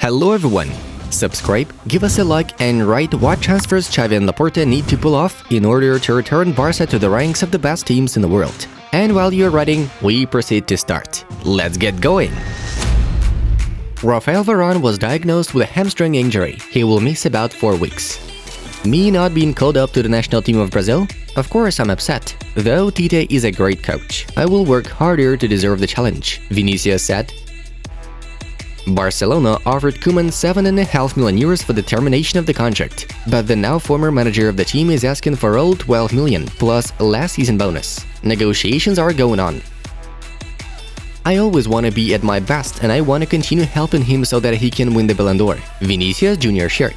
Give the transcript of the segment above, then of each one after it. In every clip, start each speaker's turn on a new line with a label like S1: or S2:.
S1: Hello everyone! Subscribe, give us a like and write what transfers Xavi and Laporta need to pull off in order to return Barça to the ranks of the best teams in the world. And while you're writing, we proceed to start. Let's get going! Rafael Varane was diagnosed with a hamstring injury. He will miss about 4 weeks. Me not being called up to the national team of Brazil? Of course I'm upset. Though Tite is a great coach, I will work harder to deserve the challenge, Vinicius said. Barcelona offered Koeman €7.5 million for the termination of the contract, but the now former manager of the team is asking for all €12 million plus a last season bonus. Negotiations are going on. I always want to be at my best and I want to continue helping him so that he can win the Ballon d'Or, Vinicius Jr. shared.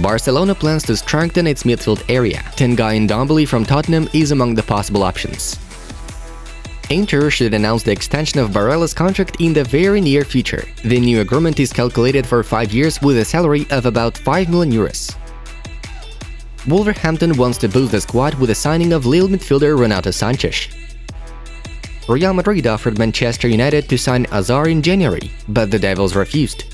S1: Barcelona plans to strengthen its midfield area. Tanguy Ndombele from Tottenham is among the possible options. Inter should announce the extension of Barella's contract in the very near future. The new agreement is calculated for 5 years with a salary of about €5 million. Wolverhampton wants to boost the squad with the signing of Lille midfielder Renato Sanchez. Real Madrid offered Manchester United to sign Hazard in January, but the Devils refused.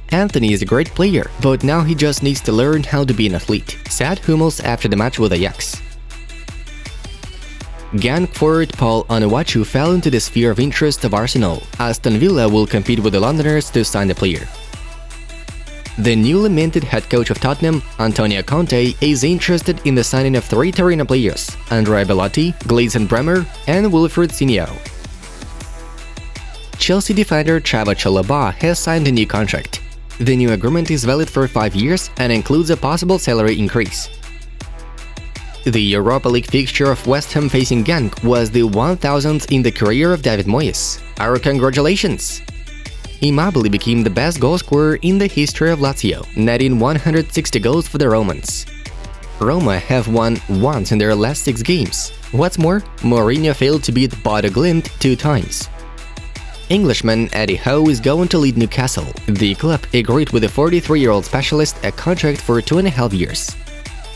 S1: Anthony is a great player, but now he just needs to learn how to be an athlete, said Hummels after the match with Ajax. Genk forward Paul ONUACHU fell into the sphere of interest of Arsenal. Aston Villa will compete with the Londoners to sign the player. The newly minted head coach of Tottenham, Antonio Conte, is interested in the signing of 3 Torino players, Andrea Bellotti, Gleison Bremer, and Wilfried Sinio. Chelsea defender CHALOBAH has signed a new contract. The new agreement is valid for 5 years and includes a possible salary increase. The Europa League fixture of West Ham facing Genk was the 1000th in the career of David Moyes. Our congratulations! Immobile became the best goalscorer in the history of Lazio, netting 160 goals for the Romans. Roma have won once in their last 6 games. What's more, Mourinho failed to beat Bodo Glimt 2 times. Englishman HOWE is going to lead Newcastle. The club agreed with the 43-year-old specialist a contract for 2.5 years.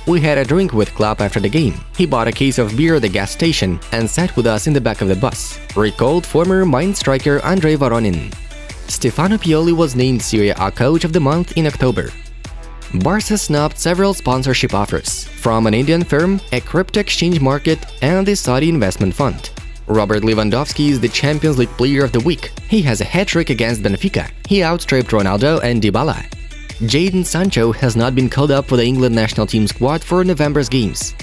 S1: We had a drink with Klopp after the game. He bought a case of beer at the gas station and sat with us in the back of the bus, recalled former Mainz striker Andrei Voronin. Stefano Pioli was named Serie A Coach of the Month in October. Barça snubbed several sponsorship offers from an Indian firm, a crypto exchange market, and the Saudi investment fund. Robert Lewandowski is the Champions League Player of the Week. He has a hat-trick against Benfica. He outstripped Ronaldo and DEMBELE. Jadon Sancho has not been called up for the England national team squad for November's games.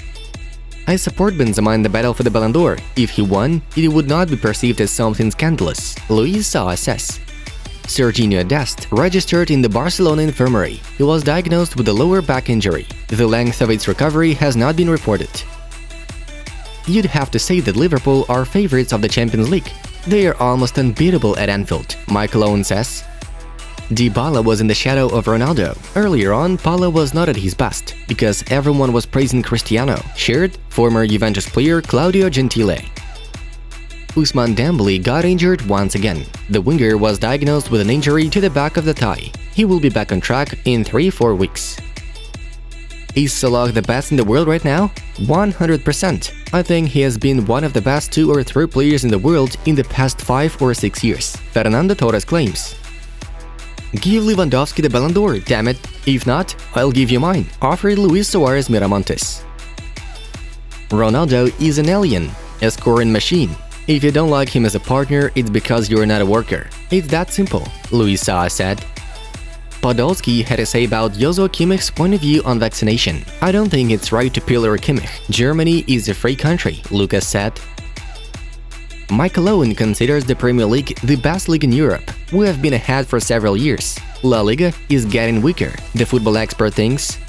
S1: I support Benzema in the battle for the Ballon d'Or. If he won, it would not be perceived as something scandalous, Luis Saw says. Serginho Dest registered in the Barcelona infirmary. He was diagnosed with a lower back injury. The length of its recovery has not been reported. You'd have to say that Liverpool are favorites of the Champions League. They are almost unbeatable at Anfield, Michael Owen says. Dybala was in the shadow of Ronaldo. Earlier on, Pala was not at his best, because everyone was praising Cristiano, shared former Juventus player Claudio Gentile. Ousmane Dembele got injured once again. The winger was diagnosed with an injury to the back of the thigh. He will be back on track in 3-4 weeks. Is Salah the best in the world right now? 100%. I think he has been one of the best 2 or 3 players in the world in the past 5 or 6 years, Fernando Torres claims. Give Lewandowski the Ballon d'Or, damn it. If not, I'll give you mine, offered Luis Suarez Miramontes. Ronaldo is an alien, a scoring machine. If you don't like him as a partner, it's because you're not a worker. It's that simple, Luis Saw said. Podolski had a say about Joshua Kimmich's point of view on vaccination. I don't think it's right to pillar Kimmich. Germany is a free country, Lucas said. Michael Owen considers the Premier League the best league in Europe. We have been ahead for several years. La Liga is getting weaker, the football expert thinks.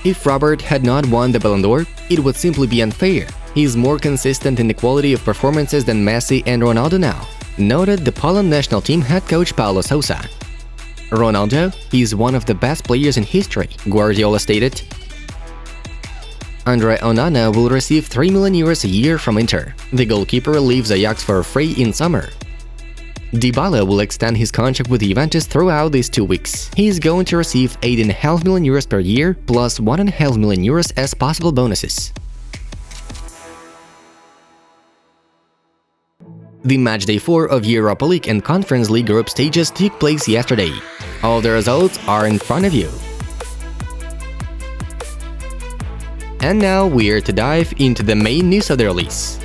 S1: If Robert had not won the Ballon d'Or, it would simply be unfair. He is more consistent in the quality of performances than Messi and Ronaldo now, noted the Poland national team head coach Paulo Sousa. Ronaldo is one of the best players in history, Guardiola stated. Andre Onana will receive €3 million a year from Inter. The goalkeeper leaves Ajax for free in summer. Dybala will extend his contract with Juventus throughout these 2 weeks. He is going to receive €8.5 million per year plus €1.5 million as possible bonuses. The matchday 4 of Europa League and Conference League group stages took place yesterday. All the results are in front of you. And now we're to dive into the main news of the release.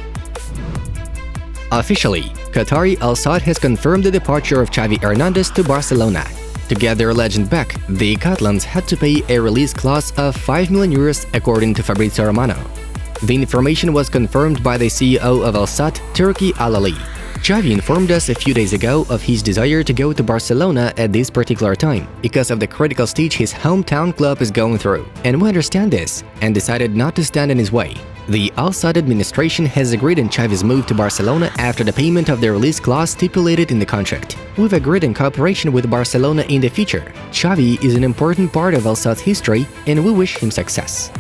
S1: Officially, Qatari Al-Sadd has confirmed the departure of Xavi Hernandez to Barcelona. To get their legend back, the Catalans had to pay a release clause of €5 million according to Fabrizio Romano. The information was confirmed by the CEO of Al-Sadd, Turki Al-Ali. Xavi informed us a few days ago of his desire to go to Barcelona at this particular time because of the critical stage his hometown club is going through, and we understand this and decided not to stand in his way. The Al-Sadd administration has agreed on Xavi's move to Barcelona after the payment of the release clause stipulated in the contract. We've agreed on cooperation with Barcelona in the future. Xavi is an important part of Al-Sadd's history and we wish him success.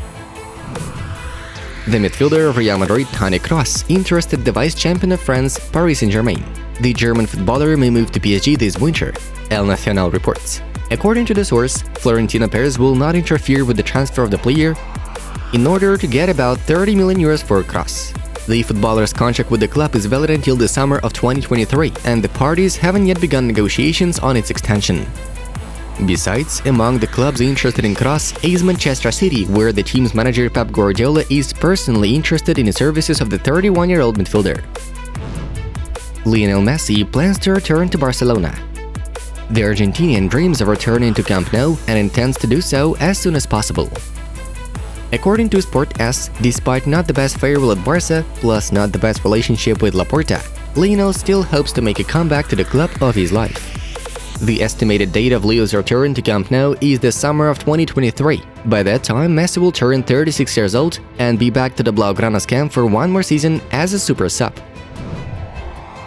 S1: The midfielder of Real Madrid, Toni Kroos, interested the vice-champion of France, Paris Saint-Germain. The German footballer may move to PSG this winter, El Nacional reports. According to the source, Florentino Perez will not interfere with the transfer of the player in order to get about €30 million for Kroos. The footballer's contract with the club is valid until the summer of 2023, and the parties haven't yet begun negotiations on its extension. Besides, among the clubs interested in Kroos is Manchester City, where the team's manager Pep Guardiola is personally interested in the services of the 31-year-old midfielder. Lionel Messi plans to return to Barcelona. The Argentinian dreams of returning to Camp Nou and intends to do so as soon as possible. According to Sport.S, despite not the best farewell at Barça, plus not the best relationship with Laporta, Lionel still hopes to make a comeback to the club of his life. The estimated date of Leo's return to Camp Nou is the summer of 2023. By that time, Messi will turn 36 years old and be back to the Blaugrana's camp for one more season as a super sub.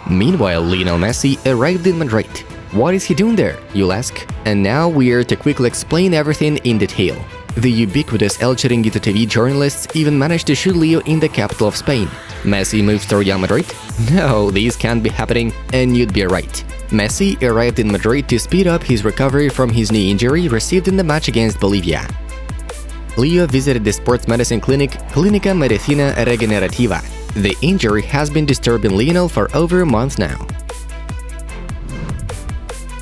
S1: Meanwhile, Lionel Messi arrived in Madrid. What is he doing there, you'll ask? And now we're to quickly explain everything in detail. The ubiquitous El Chiringuito TV journalists even managed to shoot Leo in the capital of Spain. Messi moves to Real Madrid? No, this can't be happening, and you'd be right. Messi arrived in Madrid to speed up his recovery from his knee injury received in the match against Bolivia. Leo visited the sports medicine clinic Clínica Medicina Regenerativa. The injury has been disturbing Lionel for over a month now.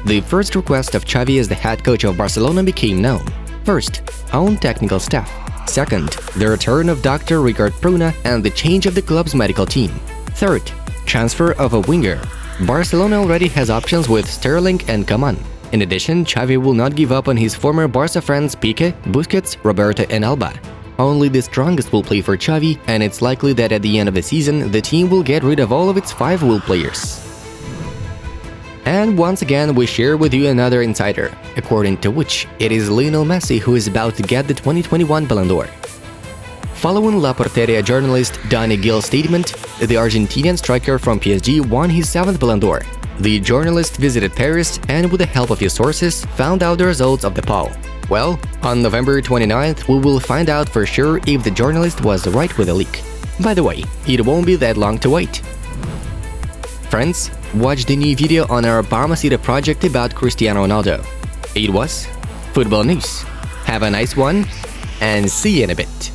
S1: The first request of Xavi as the head coach of Barcelona became known. First, own technical staff. Second, the return of Dr. Ricard Pruna and the change of the club's medical team. Third, transfer of a winger. Barcelona already has options with Sterling and KOEMAN. In addition, Xavi will not give up on his former Barca friends Piqué, Busquets, Roberto and Alba. Only the strongest will play for Xavi, and it's likely that at the end of the season, the team will get rid of all of its 5 will players. And once again, we share with you another insider, according to which it is Lionel Messi who is about to get the 2021 Ballon d'Or. Following La Porteria journalist Danny Gill's statement, the Argentinian striker from PSG won his 7th Ballon d'Or. The journalist visited Paris and, with the help of his sources, found out the results of the poll. Well, on November 29th, we will find out for sure if the journalist was right with the leak. By the way, it won't be that long to wait. Friends, watch the new video on our Barcelona project about Cristiano Ronaldo. It was Football News. Have a nice one, and see you in a bit.